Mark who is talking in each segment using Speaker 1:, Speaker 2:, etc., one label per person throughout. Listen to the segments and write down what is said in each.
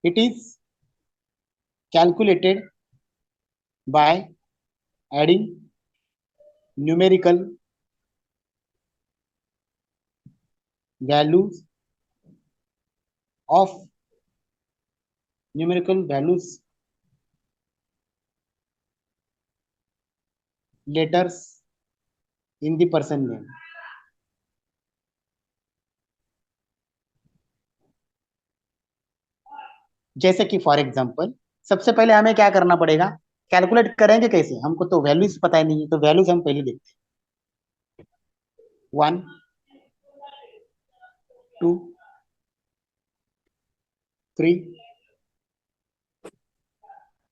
Speaker 1: It is calculated by adding numerical values of numerical values letters in the person name. जैसे कि for example सबसे पहले हमें क्या करना पड़ेगा, कैलकुलेट करेंगे कैसे, हमको तो वैल्यूज पता ही नहीं है, तो वैल्यूज हम पहले देखते हैं। 1 2 3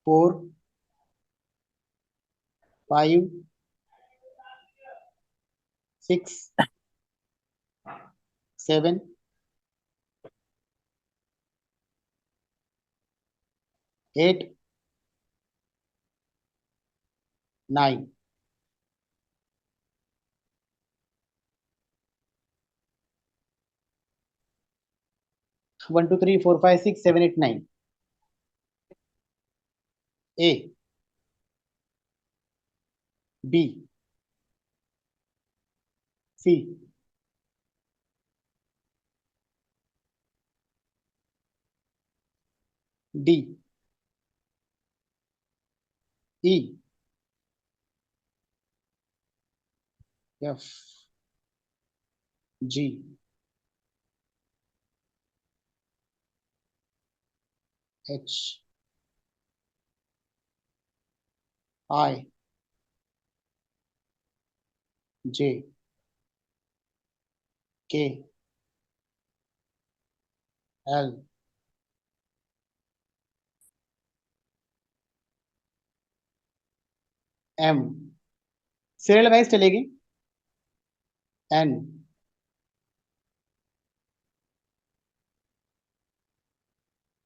Speaker 1: 4 5 6 7 8 9। 1 2 3 4 5 6 7 8 9। A B C D E F G H I J K L M. Serial wise चलेगी। N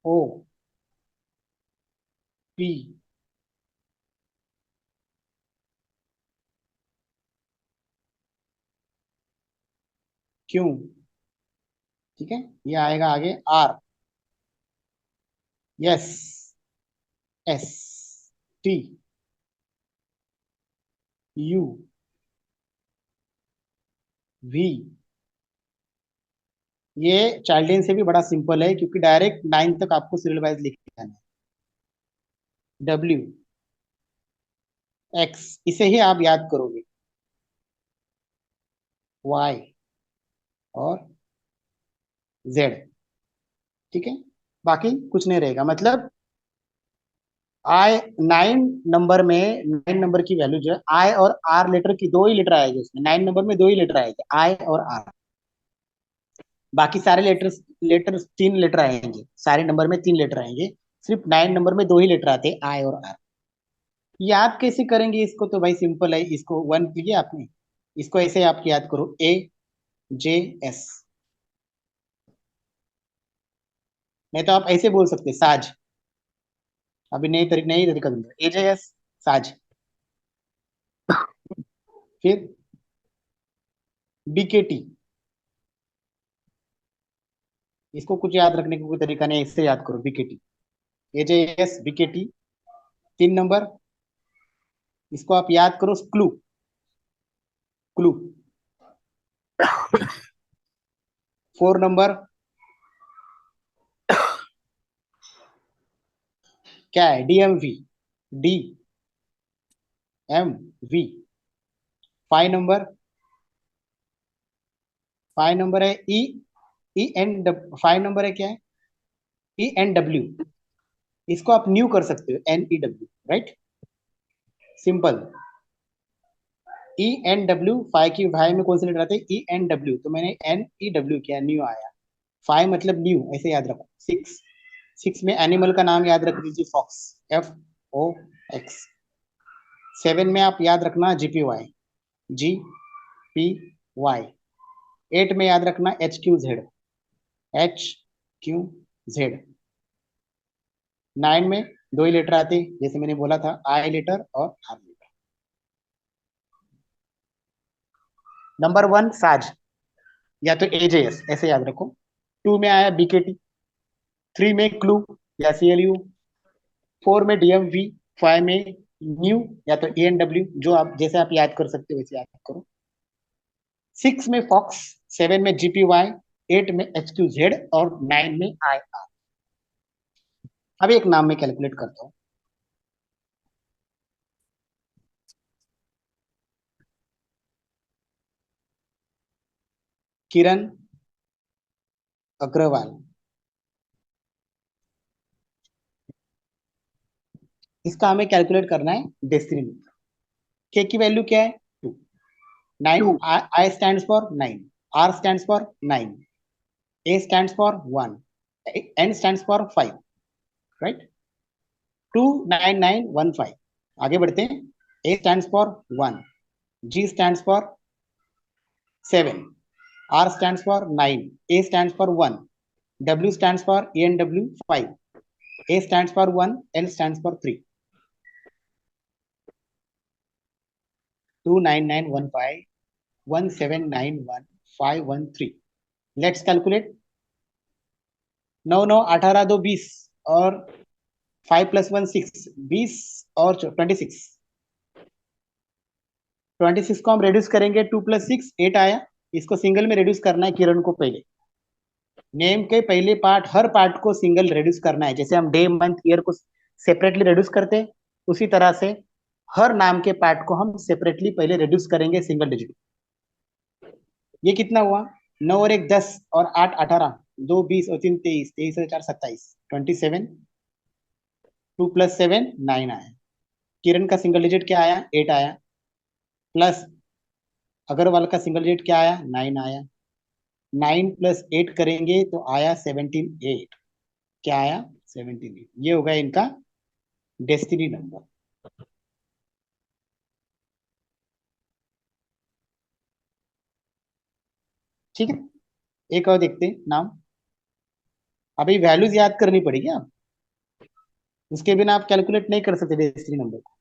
Speaker 1: O P Q. ठीक है, ये आएगा आगे R yes S T U V. ये चाइल्ड से भी बड़ा सिंपल है क्योंकि डायरेक्ट 9 तक आपको सीरियल वाइज लिख के जाना है। डब्ल्यू एक्स, इसे ही आप याद करोगे, वाई और जेड। ठीक है, बाकी कुछ नहीं रहेगा। मतलब आई 9 नंबर की वैल्यू जो है, आई और आर लेटर की दो ही लेटर आएगी उसमें, 9 नंबर में दो ही लेटर आएंगे, आई और आर। बाकी सारे लेटर्स लेटर 3 लेटर आएंगे, सारे नंबर में 3 लेटर आएंगे, सिर्फ 9 नंबर में दो ही लेटर आते हैं, आई और आर। याद कैसे करेंगे इसको, तो भाई सिंपल है, इसको 1 किया आपने, इसको ऐसे आप याद करो, ए जे एस। नहीं तो आप ऐसे बोल सकते साज। अभी नई तरीका दूंगा, ए जे एस साज। फिर बीकेटी, इसको कुछ याद रखने का कोई तरीका नहीं, इससे याद करो बीकेटी, ए जे एस बीकेटी। 3 नंबर, इसको आप याद करो क्लू, क्लू। 4 नंबर क्या है, डीएमवी, डी एम वी। 5 नंबर, 5 नंबर है ई, ई एन, 5 नंबर है क्या है, ई एन डब्ल्यू। इसको आप न्यू कर सकते हो, N E W, right, simple. E N W, 5 की भाई में कौन से लेटर आते हैं, ई एन डब्ल्यू, तो मैंने एन ई डब्ल्यू किया, न्यू आया। 5 मतलब न्यू, ऐसे याद रखो। 6 में एनिमल का नाम याद रख दीजिए, फॉक्स, एफ ओ एक्स। 7 में आप याद रखना GP Y, G P Y. 8 में याद रखना H Q Z, H Q Z. 9 में दो ही लेटर आते, जैसे मैंने बोला था, आई लेटर और आर लेटर। नंबर 1 साज, या तो एजेएस, ऐसे याद रखो। 2 में आया बीकेटी, 3 में क्लू, या CLU, 4 में DMV, 5 में न्यू, या तो ENW, जो आप जैसे आप याद कर सकते हो वैसे याद करो। 6 में फॉक्स, 7 में GPY, 8 में HQZ और 9 में IR। अब एक नाम में कैलकुलेट करता हूँ। किरण अग्रवाल, इसका हमें कैलकुलेट करना है डेस्टिनी नंबर। के की वैल्यू क्या है? 2। 9, I stands for 9, R stands for 9, A stands for 1, N stands for 5, right? 29915। आगे बढ़ते हैं। A stands for 1, G stands for 7, R stands for 9, A stands for 1, W stands for ENW 5, A stands for 1, L stands for 3. 29915 1791513। Let's calculate। 9 9 18 2 20 और 5 + 1 6, 20 और 26। 26 को हम reduce करेंगे, 2 + 6 8 आया। इसको सिंगल में रिड्यूस करना है किरण को। पहले नेम के पहले पार्ट, हर पार्ट को सिंगल रिड्यूस करना है। जैसे हम डे मंथ ईयर को सेपरेटली रिड्यूस करते हैं, उसी तरह से हर नाम के पार्ट को हम सेपरेटली पहले रिड्यूस करेंगे सिंगल डिजिट। ये कितना हुआ? 9 और 1 10 और 8 18, 2 20 और 3 23, 23 और 4 27, 27। 2 + 7 9 आया। किरण का सिंगल डिजिट क्या आया? 8 आया। प्लस अग्रवाल का सिंगल डिजिट क्या आया? 9 आया। 9 + 8 करेंगे तो आया 17 8। क्या आया? 17 8। ये होगा इनका डेस्टिनी नंबर। ठीक है, एक और देखते हैं नाम। अभी वैल्यूज याद करनी पड़ेगी आप, उसके बिना आप कैलकुलेट नहीं कर सकते डेस्टिनी नंबर को।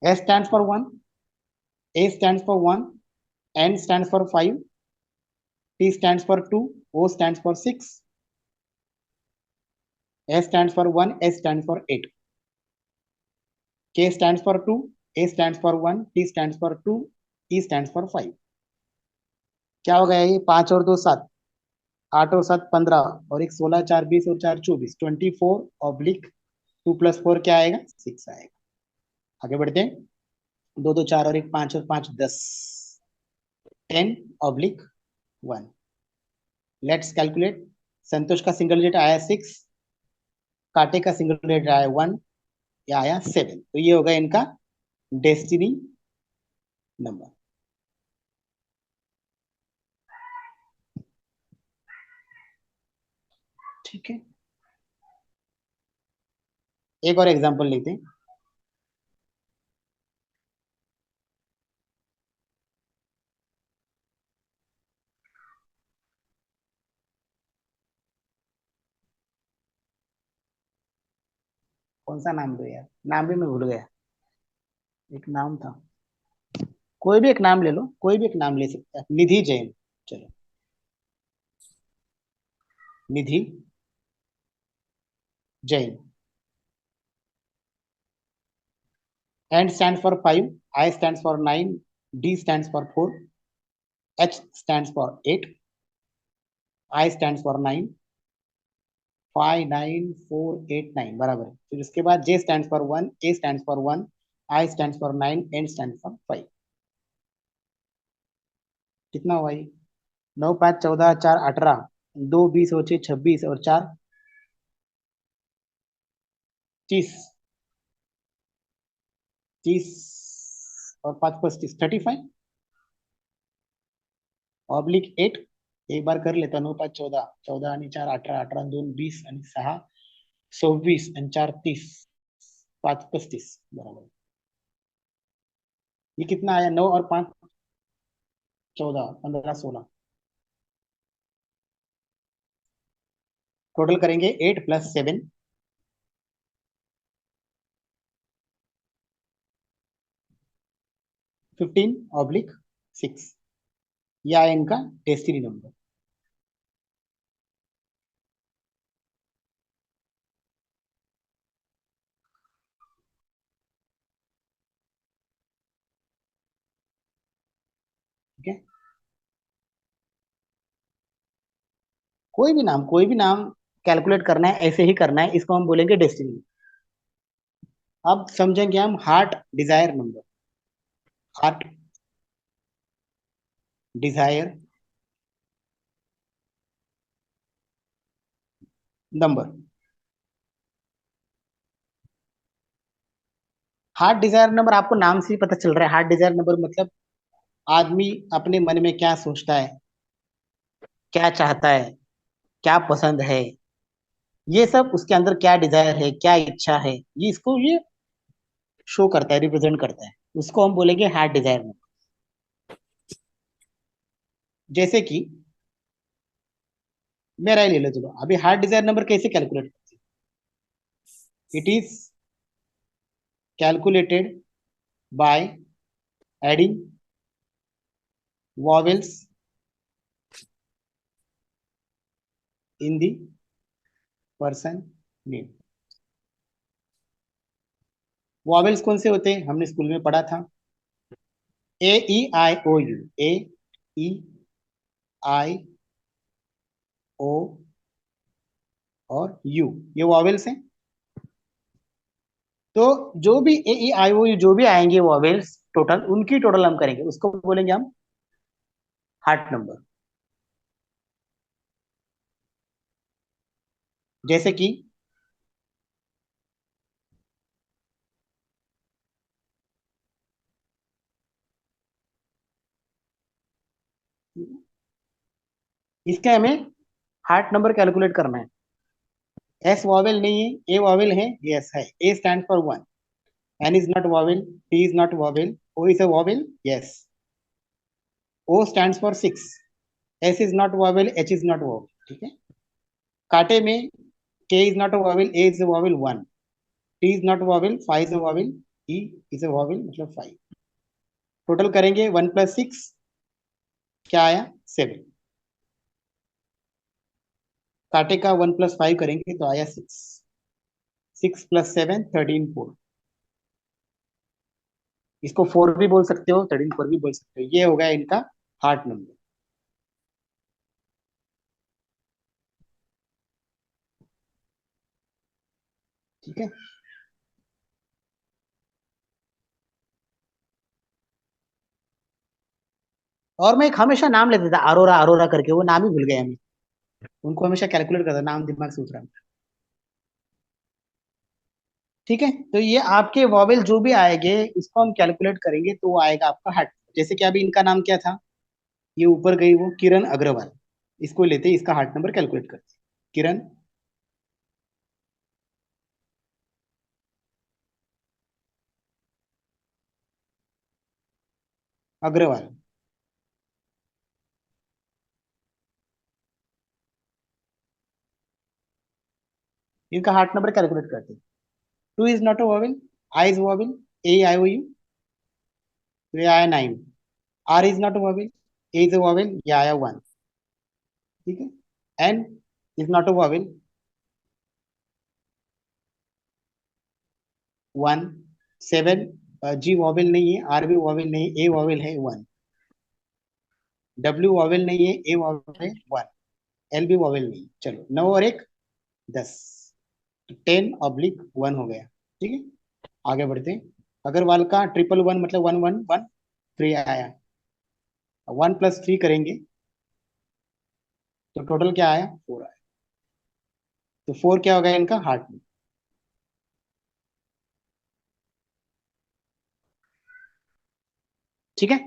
Speaker 1: S stands for 1, A stands for 1, N stands for 5, T stands for 2, O stands for 6, S stands for 1, S stands for 8, K stands for 2, A stands for 1, T stands for 2, E stands for 5। क्या हो गया? ये 5 और 2 7, 8 और 7 15 और एक 16 4 20 और 4 24, 24/2 + 4 क्या आएगा? 6 आएगा। आगे बढ़ते हैं। 2 2 4 और एक 5 और 5 10, 10/1। Let's calculate. संतोष का सिंगल डिजिट आया 6, काटे का सिंगल डिजिट आया 1, या आया 7। तो ये होगा इनका डेस्टिनी नंबर। ठीक है, एक और एग्जांपल लेते हैं। कौन सा नाम दो यार, नाम भी मैं भूल गया। एक नाम था, कोई भी एक नाम ले लो, कोई भी एक नाम ले सकता है। निधि जैन, चलो निधि Jain. N stands for 5, I stands for 9, D stands for 4, H stands for 8, I stands for 9, 5 9 4 8 9 बराबर है। फिर उसके बाद J stands for 1, A stands for 1, I stands for 9, N stands for 5। कितना हुआ ये? 9 5 14 4 18, 2 20 और 6 26 और 4 30, 30 और 5 25 35 ऑब्लिक 8। एक बार कर लेता। 9 5 14, 14 आणि 4 18, 18 2 20 आणि 6 26 आणि 4 30, 5 35 बराबर। ये कितना आया? 9 और 5 14 15 16। टोटल करेंगे 8 + 7, 15/6, यह है इनका डेस्टिनी नंबर। ठीक है, कोई भी नाम कैलकुलेट करना है, ऐसे ही करना है, इसको हम बोलेंगे डेस्टिनी। अब समझेंगे हम heart Dzire number. Heart Dzire number. Heart Dzire number आपको नाम से ही पता चल रहा है। हार्ट डिजायर नंबर मतलब आदमी अपने मन में क्या सोचता है, क्या चाहता है, क्या पसंद है, ये सब उसके अंदर क्या डिजायर है, क्या इच्छा है, ये शो करता है, रिप्रेजेंट करता है। उसको हम बोलेंगे हार्ट डिजायर नंबर। जैसे कि मेरा ही ले लो, चलो अभी हार्ट डिजायर नंबर कैसे कैलकुलेट करते हैं? It is calculated by adding vowels in the person name. Vowels कौन से होते हैं, हमने स्कूल में पढ़ा था। A E I O U, A E I O और यू, ये वॉवेल्स हैं। तो जो भी A E I O U जो भी आएंगे वॉवेल्स टोटल, उनकी टोटल हम करेंगे, उसको बोलेंगे हम हार्ट नंबर। जैसे कि इसके हमें हार्ट नंबर कैलकुलेट करना है। एस वॉवेल नहीं है, ए वॉवेल है, यस है। A stand for one, N is not vowel, T is not vowel, O is a vowel, yes. O stand for six, S is not vowel, H is not vowel. ठीक है, कांटे में K is not a vowel, A is a vowel one, T is not vowel, five is a vowel, E is a vowel मतलब फाइव। Total करेंगे 1 + 6, क्या आया 7। कांटे का 1 + 5 करेंगे तो आया 6। 6 + 7 13 4। इसको 4 भी बोल सकते हो, 13 4 भी बोल सकते हो। ये हो गया इनका हार्ट नंबर। ठीक है, और मैं एक हमेशा नाम लेता था अरोरा अरोरा करके, वो नाम ही भूल गया मैं। उनको हमेशा कैलकुलेट करता, नाम दिमाग से उतरा। ठीक है, तो ये आपके वॉवेल जो भी आएंगे इसको हम कैलकुलेट करेंगे तो वो आएगा आपका हार्ट। जैसे कि अभी इनका नाम क्या था, ये ऊपर गई वो किरण अग्रवाल, इसको लेते हैं, इसका हार्ट नंबर कैलकुलेट करते हैं। किरण अग्रवाल, इनका हार्ट नंबर कैलकुलेट करते हैं। Two is not a vowel, I is vowel, A I O U, तो ये आया 9। R is not a vowel, A is a vowel, ये आया 1। ठीक है, N is not a vowel, 1। 7, G vowel नहीं है, आर भी वॉवेल नहीं, ए वॉवेल है 1। डब्ल्यू वॉवेल नहीं है, ए वॉवेल है 1। एल भी वॉवेल नहीं। चलो 9 और 1 10, 10/1 हो गया। ठीक है, आगे बढ़ते हैं। अग्रवाल का 111 मतलब 1 1 1 3 आया। 1 + 3 करेंगे तो टोटल क्या आया 4 आया। तो 4 क्या होगा इनका हार्ट में। ठीक है,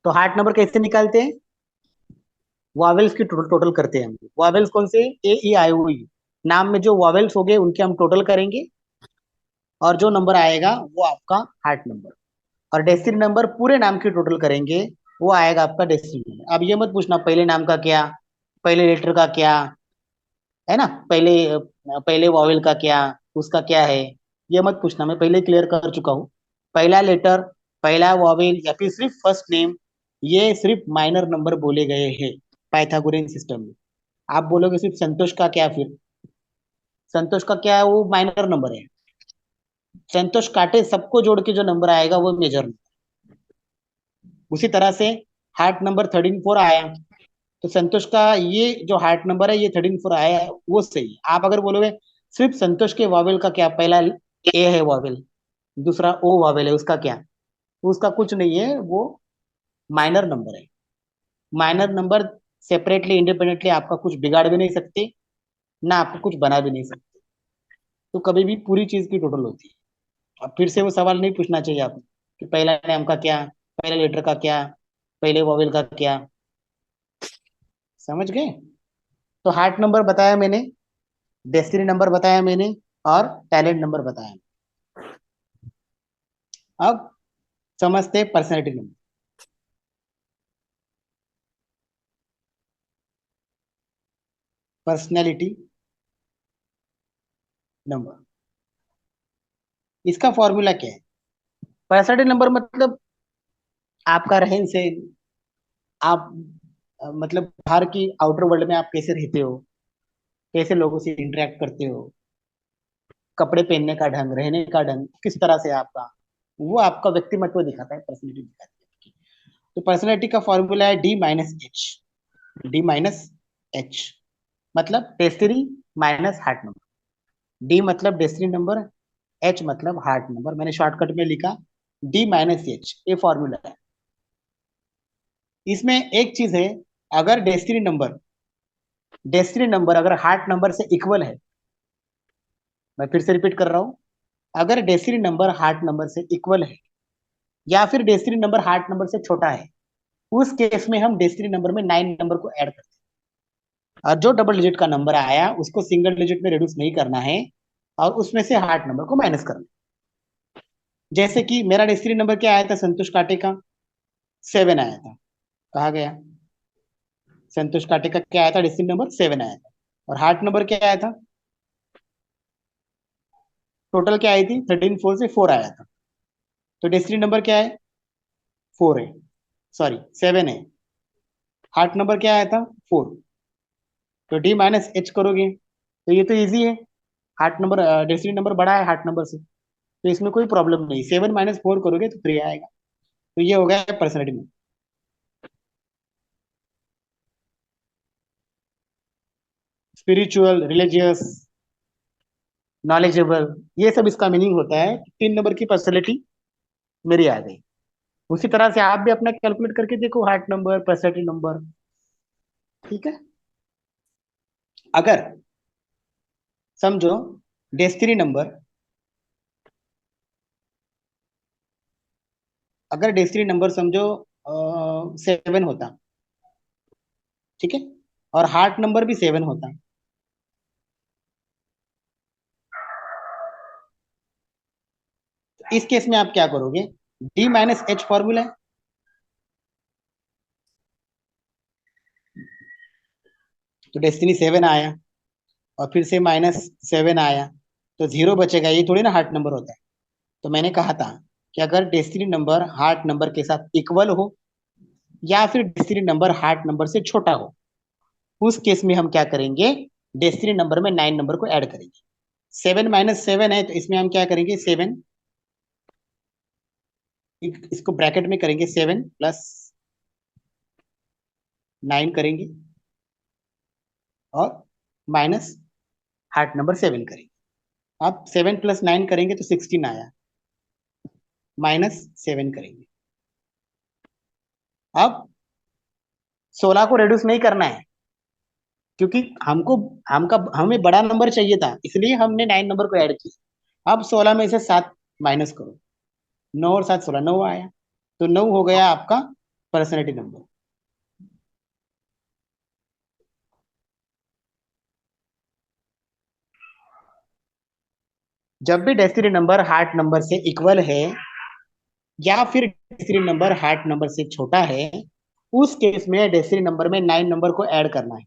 Speaker 1: तो हार्ट नंबर कैसे निकालते हैं, वॉवेल्स की टोटल टोटल करते हैं हम। वॉवेल्स कौन से, A E I O U, नाम में जो वॉवेल्स हो गए उनके हम टोटल करेंगे, और जो नंबर आएगा वो आपका हार्ट नंबर। और डेस्टिनी नंबर पूरे नाम की टोटल करेंगे, वो आएगा आपका डेस्टिनी नंबर। अब ये मत पूछना पहले नाम का क्या, पहले लेटर का क्या है ना, पहले वॉवेल का क्या, उसका क्या है, ये मत पूछना, मैं पहले क्लियर कर चुका हूँ। पहला लेटर, पहला वॉवेल या फिर सिर्फ फर्स्ट नेम, ये सिर्फ माइनर नंबर बोले गए हैं पाइथागोरियन सिस्टम में। आप बोलोगे सिर्फ संतोष का क्या, फिर संतोष का क्या है, वो माइनर नंबर है। संतोष काटे सबको जोड़ के जो नंबर आएगा वो मेजर नंबर। उसी तरह से हार्ट नंबर 34 आया, तो संतोष का ये जो हार्ट नंबर है ये 34 आया है, वो सही है। आप अगर बोलोगे सिर्फ संतोष के वॉवेल का क्या, पहला ए है वॉवेल, दूसरा ओ वॉवेल है, उसका क्या, तो उसका कुछ नहीं है, वो माइनर नंबर है। माइनर नंबर सेपरेटली इंडिपेंडेंटली आपका कुछ बिगाड़ भी नहीं सकते, ना आपको कुछ बना भी नहीं सकते। तो कभी भी पूरी चीज की टोटल होती है। अब फिर से वो सवाल नहीं पूछना चाहिए आपको कि पहला नाम का क्या, पहले लेटर का क्या, पहले वॉवेल का क्या। समझ गए? तो हार्ट नंबर बताया मैंने, डेस्टिनी नंबर बताया मैंने, और टैलेंट नंबर बताया। अब समझते पर्सनैलिटी नंबर। पर्सनैलिटी नंबर, इसका फॉर्मूला क्या है? पर्सनैलिटी नंबर मतलब आपका रहन सहन, आप मतलब बाहर की आउटर वर्ल्ड में आप कैसे रहते हो, कैसे लोगों से इंटरेक्ट करते हो, कपड़े पहनने का ढंग, रहने का ढंग किस तरह से आपका, वो आपका व्यक्तिमत्व दिखाता है, पर्सनैलिटी दिखाती है। तो पर्सनैलिटी का फॉर्मूला है D-H। D-H मतलब destiny minus heart number. D मतलब डेस्टिनी नंबर, एच मतलब हार्ट नंबर, मैंने शॉर्टकट में लिखा D-H, ये फॉर्मूला है। इसमें एक चीज है, अगर डेस्टिनी नंबर अगर हार्ट नंबर से इक्वल है, मैं फिर से रिपीट कर रहा हूं, अगर डेस्टिनी नंबर हार्ट नंबर से इक्वल है या फिर डेस्टिनी नंबर हार्ट नंबर से छोटा है, उस केस में हम डेस्टिनी नंबर में 9 नंबर को ऐड करते हैं, और जो डबल डिजिट का नंबर आया उसको सिंगल डिजिट में रिड्यूस नहीं करना है, और उसमें से हार्ट नंबर को माइनस करना है। जैसे कि मेरा डेस्टिनी नंबर क्या आया था संतोष काटे का, 7 आया था। कहा गया संतोष काटे का क्या आया था, डेस्टिनी नंबर 7 आया था। और हार्ट नंबर क्या आया था, टोटल क्या आई थी, 13 4 से 4 आया था। तो डेस्टिनी नंबर क्या है, 4 है, सॉरी 7 है। हार्ट नंबर क्या आया था, 4। तो D-H करोगे तो ये तो इजी है, हार्ट नंबर डेसिमल नंबर बड़ा है हार्ट नंबर से, तो इसमें कोई प्रॉब्लम नहीं। 7 - 4 करोगे तो 3 आएगा। तो ये हो गया पर्सनैलिटी में। स्पिरिचुअल, रिलीजियस, नॉलेजेबल, ये सब इसका मीनिंग होता है। 3 नंबर की पर्सनैलिटी मेरी आ गई। उसी तरह से आप भी अपना कैलकुलेट करके देखो, हार्ट नंबर, पर्सनैलिटी नंबर। ठीक है? अगर समझो डेस्टिनी नंबर, अगर डेस्टिनी नंबर समझो 7 होता, ठीक है, और हार्ट नंबर भी 7 होता, इस केस में आप क्या करोगे, D-H फॉर्मूला है। तो डेस्टिनी 7 आया और फिर से -7 आया, तो 0 बचेगा, ये थोड़ी ना हार्ट नंबर होता है। तो मैंने कहा था कि अगर डेस्टिनी नंबर हार्ट नंबर के साथ इक्वल हो या फिर डेस्टिनी नंबर हार्ट नंबर से छोटा हो, उस केस में हम क्या करेंगे, डेस्टिनी नंबर में 9 नंबर को ऐड करेंगे। 7 - 7 है, तो इसमें हम क्या करेंगे, 7, इसको ब्रैकेट में करेंगे, 7 + 9 करेंगे, और माइनस हार्ट नंबर 7 करेंगे। अब 7 + 9 करेंगे तो 16 आया, -7 करेंगे। अब 16 को रिड्यूस नहीं करना है, क्योंकि हमको हमें बड़ा नंबर चाहिए था, इसलिए हमने 9 नंबर को ऐड किया। अब 16 में से 7 माइनस करो, 9 और 7 16, 9 आया। तो 9 हो गया आपका पर्सनैलिटी नंबर। जब भी डेस्टिनी नंबर हार्ट नंबर से इक्वल है या फिर डेस्टिनी नंबर हार्ट नंबर से छोटा है, उस केस में डेस्टिनी नंबर में 9 नंबर को ऐड करना है।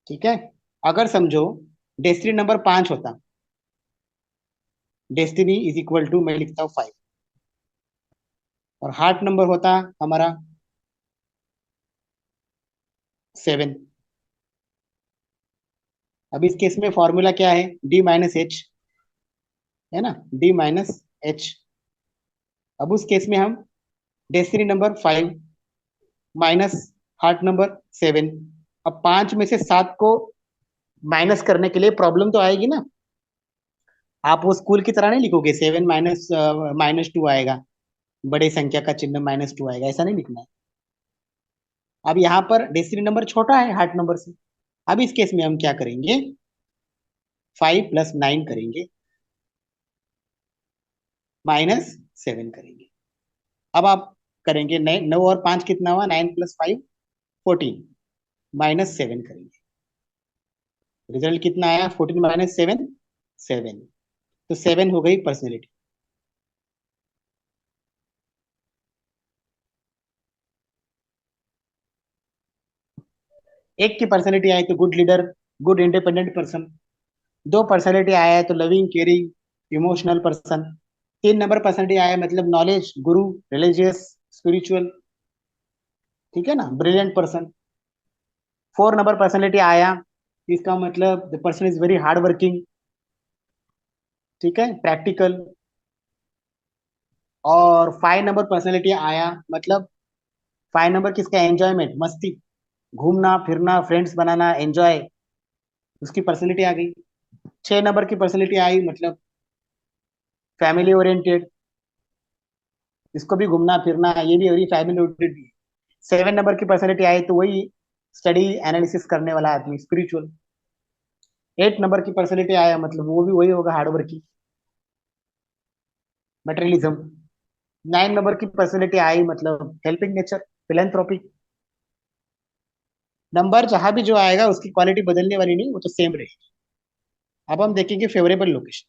Speaker 1: ठीक है? अगर समझो डेस्टिनी नंबर 5 होता, डेस्टिनी इज इक्वल टू, मैं लिखता हूँ 5, और हार्ट नंबर होता हमारा 7। अब इस केस में फॉर्मूला क्या है, D-H, है ना, D-H। अब उस केस में हम destiny number 5 minus heart number 7। अब 5 में से 7 को माइनस करने के लिए प्रॉब्लम तो आएगी ना। आप वो स्कूल की तरह नहीं लिखोगे 7 माइनस -2 आएगा, बड़े संख्या का चिन्ह -2 आएगा, ऐसा नहीं लिखना है। अब यहाँ पर डेसिमल नंबर छोटा है हार्ट नंबर से। अब इस केस में हम क्या करेंगे, 5 + 9 करेंगे, -7 करेंगे। अब आप करेंगे 9 और 5 कितना हुआ, 9 + 5 14, -7 करेंगे। रिजल्ट कितना आया, 14 - 7 7। तो 7 हो गई पर्सनैलिटी। एक की पर्सनैलिटी आई तो good leader, good independent person. दो पर्सनैलिटी आया है तो loving, caring, emotional person. 3 number personality आया मतलब नॉलेज, गुरु, रिलीजियस, स्पिरिचुअल, ठीक है ना, ब्रिलियंट पर्सन। 4 नंबर पर्सनैलिटी आया, इसका मतलब the person is very hard working, ठीक है, प्रैक्टिकल। और 5 नंबर पर्सनैलिटी आया मतलब 5 नंबर किसका, एंजॉयमेंट, मस्ती, घूमना फिरना, फ्रेंड्स बनाना, एंजॉय, उसकी पर्सनैलिटी आ गई। 6 नंबर की पर्सनैलिटी आई मतलब फैमिली ओरिएंटेड, इसको भी घूमना फिरना, ये भी वही फैमिली ओरिएंटेड। 7 नंबर की पर्सनैलिटी आई तो वही स्टडी एनालिसिस करने वाला आदमी, स्पिरिचुअल। 8 नंबर की पर्सनैलिटी आया मतलब वो भी वही होगा, हार्ड वर्किंग, मटेरियलिज्म। 9 नंबर की पर्सनैलिटी आई मतलब हेल्पिंग नेचर, फिलेंथ्रोपिक। नंबर जहां भी जो आएगा उसकी क्वालिटी बदलने वाली नहीं, वो तो सेम रहेगी। अब हम देखेंगे फेवरेबल लोकेशन।